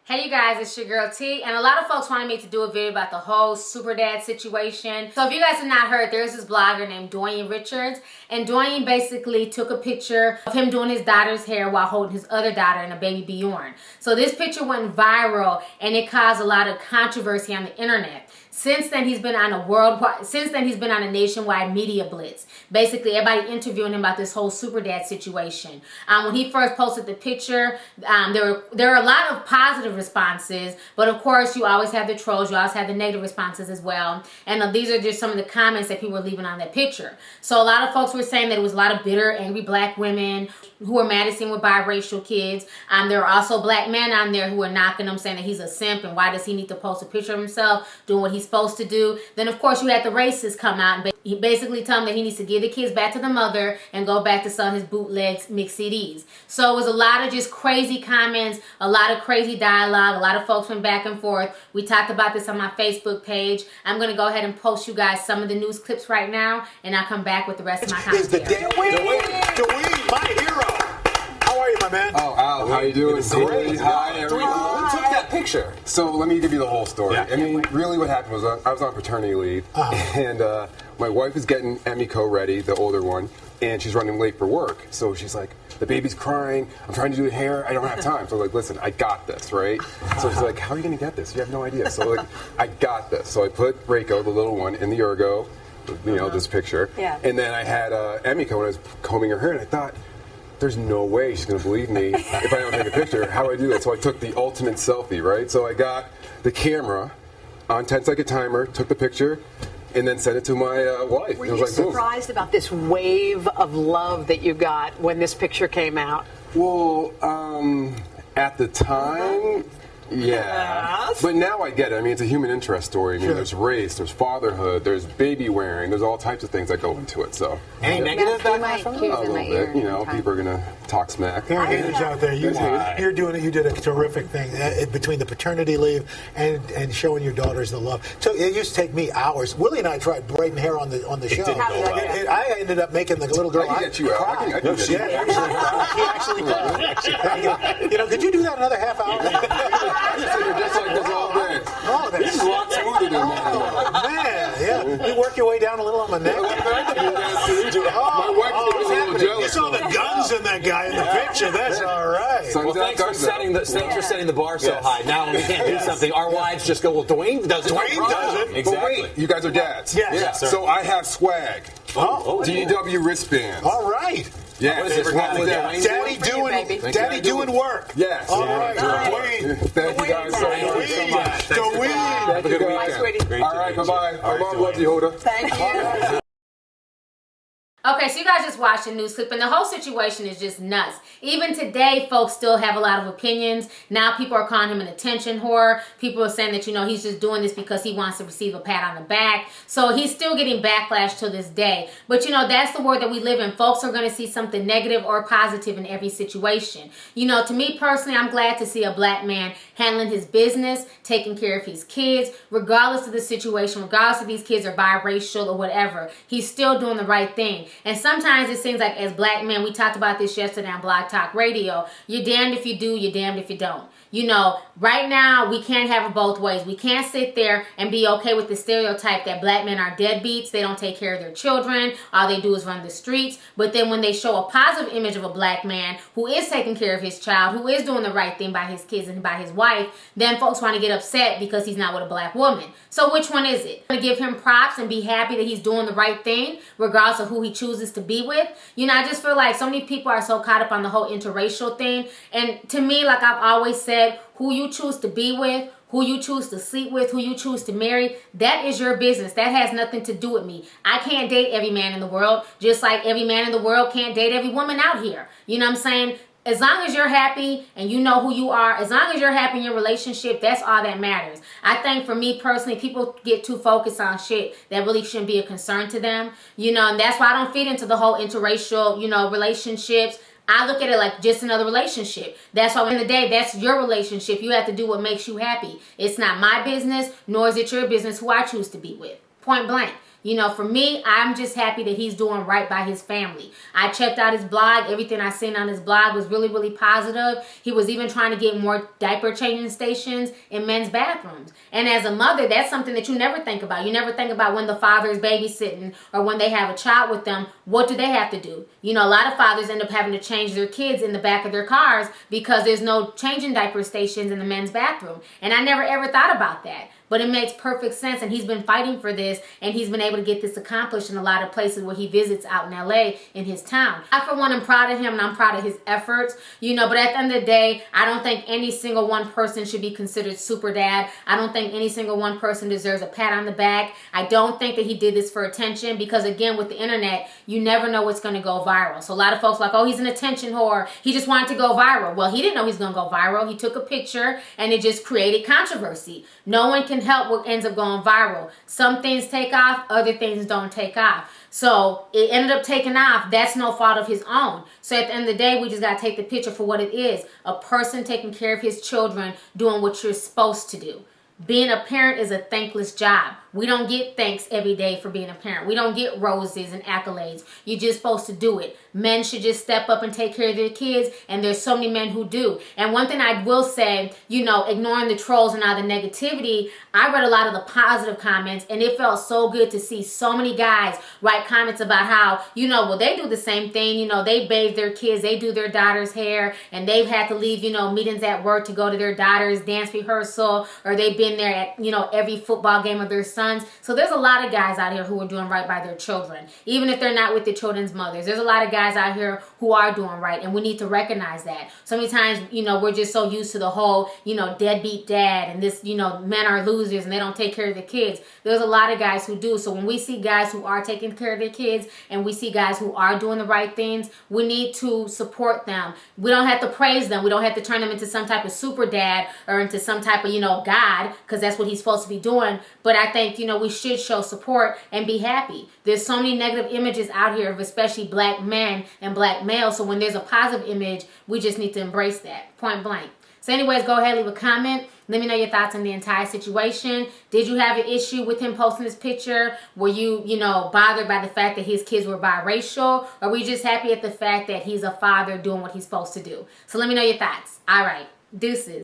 Hey you guys, it's your girl T, and a lot of folks wanted me to do a video about the whole super dad situation. So if you guys have not heard, there's this blogger named Doyin Richards, and Doyin basically took a picture of him doing his daughter's hair while holding his other daughter and a baby Bjorn. So this picture went viral and it caused a lot of controversy on the internet. Since then, he's been on a nationwide media blitz. Basically, everybody interviewing him about this whole super dad situation. When he first posted the picture, there were a lot of positive responses, but of course, you always have the trolls, you always have the negative responses as well. And these are just some of the comments that people were leaving on that picture. So a lot of folks were saying that it was a lot of bitter, angry black women who were mad at him with biracial kids. There were also black men on there who were knocking him, saying that he's a simp and why does he need to post a picture of himself doing what he's supposed to do. Then of course you had the racists come out and he basically tell him that he needs to give the kids back to the mother and go back to selling his bootlegs mixed CDs. So it was a lot of just crazy comments, a lot of crazy dialogue, a lot of folks went back and forth. We talked about this on my Facebook page. I'm going to go ahead and post you guys some of the news clips right now, and I'll come back with the rest of my commentary. Doyin, my hero. How are you, my man? Oh, Al, how you doing? Great. Hi, everyone. Who took that picture? So let me give you the whole story. Yeah. I mean, really what happened was I was on paternity leave, and my wife is getting Emmyko ready, the older one, and she's running late for work. So she's like, the baby's crying, I'm trying to do hair, I don't have time. So I'm like, listen, I got this, right? So she's like, how are you going to get this? You have no idea. So like, I got this. So I put Reeko, the little one, in the Ergo, you know, this picture. Yeah. And then I had Emmyko when I was combing her hair, and I thought, there's no way she's going to believe me if I don't take a picture. How do I do that? So I took the ultimate selfie, right? So I got the camera on 10-second timer, took the picture, and then sent it to my wife. Were it was you like, boom. surprised about this wave of love that you got when this picture came out? Well, at the time, yeah. Yes. But now I get it. I mean, it's a human interest story. I mean, there's race, there's fatherhood, there's baby wearing, there's all types of things that go into it. So Any negative backlash from a little bit, you know, people are gonna talk smack. There are haters out there. You did a terrific thing between the paternity leave and showing your daughters the love. So it used to take me hours. Willie and I tried braiding hair on the show. didn't go well. I ended up making the little girl. I can get you out. I can get you out. Actually, you know, could you do that another half hour? Just like this all day. Oh, This is a lot smoother than that. Oh, man, yeah. You work your way down a little on my neck. My wife was a little jealous. You saw the guns in that guy in the picture. That's all right. Well, thanks for setting the bar so high. Now when we can't do something, our wives just go, well, Doyin does it. Dwayne does it. Exactly. But wait, you guys are dads. Yes. sir. So I have swag. Oh, DW wristbands. all right. Yeah. What is this, favorite with dads. Dwayne? Daddy doing work. Yes. All right. Dwayne. Thank you guys so much. Dwayne. Have a good weekend. All right, bye-bye. My mom loves you, Hoda. Thank you. Okay, so you guys just watched the news clip, and the whole situation is just nuts. Even today, folks still have a lot of opinions. Now people are calling him an attention whore. People are saying that, you know, he's just doing this because he wants to receive a pat on the back. So he's still getting backlash to this day. But, you know, that's the world that we live in. Folks are going to see something negative or positive in every situation. You know, to me personally, I'm glad to see a black man handling his business, taking care of his kids, regardless of the situation, regardless if these kids are biracial or whatever. He's still doing the right thing. And sometimes it seems like as black men, we talked about this yesterday on Blog Talk Radio, you're damned if you do, you're damned if you don't. You know, right now, we can't have it both ways. We can't sit there and be okay with the stereotype that black men are deadbeats. They don't take care of their children. All they do is run the streets. But then when they show a positive image of a black man who is taking care of his child, who is doing the right thing by his kids and by his wife, then folks want to get upset because he's not with a black woman. So which one is it? To give him props and be happy that he's doing the right thing, regardless of who he chooses to be with. You know, I just feel like so many people are so caught up on the whole interracial thing. And to me, like I've always said, who you choose to be with, who you choose to sleep with, who you choose to marry, that is your business. That has nothing to do with me. I can't date every man in the world, just like every man in the world can't date every woman out here. You know what I'm saying? As long as you're happy and you know who you are, as long as you're happy in your relationship, that's all that matters. I think for me personally, people get too focused on shit that really shouldn't be a concern to them. You know, and that's why I don't fit into the whole interracial, you know, relationships. I look at it like just another relationship. That's why at the end of the day, that's your relationship. You have to do what makes you happy. It's not my business, nor is it your business who I choose to be with. Point blank. You know, for me, I'm just happy that he's doing right by his family. I checked out his blog. Everything I seen on his blog was really, really positive. He was even trying to get more diaper changing stations in men's bathrooms. And as a mother, that's something that you never think about. You never think about when the father is babysitting or when they have a child with them, what do they have to do? You know, a lot of fathers end up having to change their kids in the back of their cars because there's no changing diaper stations in the men's bathroom. And I never ever thought about that. But it makes perfect sense, and he's been fighting for this, and he's been able to get this accomplished in a lot of places where he visits out in LA in his town. I, for one, am proud of him, and I'm proud of his efforts, you know, but at the end of the day, I don't think any single one person should be considered super dad. I don't think any single one person deserves a pat on the back. I don't think that he did this for attention because, again, with the internet, you never know what's going to go viral. So a lot of folks are like, oh, he's an attention whore. He just wanted to go viral. Well, he didn't know he was going to go viral. He took a picture, and it just created controversy. No one can help what ends up going viral. Some things take off, other things don't take off. So it ended up taking off. That's no fault of his own. So at the end of the day, we just got to take the picture for what it is. A person taking care of his children, doing what you're supposed to do. Being a parent is a thankless job. We don't get thanks every day for being a parent. We don't get roses and accolades. You're just supposed to do it. Men should just step up and take care of their kids, and there's so many men who do. And one thing I will say, you know, ignoring the trolls and all the negativity, I read a lot of the positive comments, and it felt so good to see so many guys write comments about how, you know, well, they do the same thing. You know, they bathe their kids, they do their daughter's hair, and they've had to leave, you know, meetings at work to go to their daughter's dance rehearsal, or they've been there at, you know, every football game of their sons. So there's a lot of guys out here who are doing right by their children, even if they're not with the children's mothers. There's a lot of guys out here who are doing right, and we need to recognize that. So many times, you know, we're just so used to the whole, you know, deadbeat dad and this, you know, men are losers and they don't take care of their kids. There's a lot of guys who do. So when we see guys who are taking care of their kids and we see guys who are doing the right things, we need to support them. We don't have to praise them. We don't have to turn them into some type of super dad or into some type of, you know, God, because that's what he's supposed to be doing. But I think, you know, we should show support and be happy. There's so many negative images out here of especially black men and black males. So when there's a positive image, we just need to embrace that, point blank. So anyways, go ahead, leave a comment. Let me know your thoughts on the entire situation. Did you have an issue with him posting this picture? Were you, you know, bothered by the fact that his kids were biracial? Or were you just happy at the fact that he's a father doing what he's supposed to do? So let me know your thoughts. All right, deuces.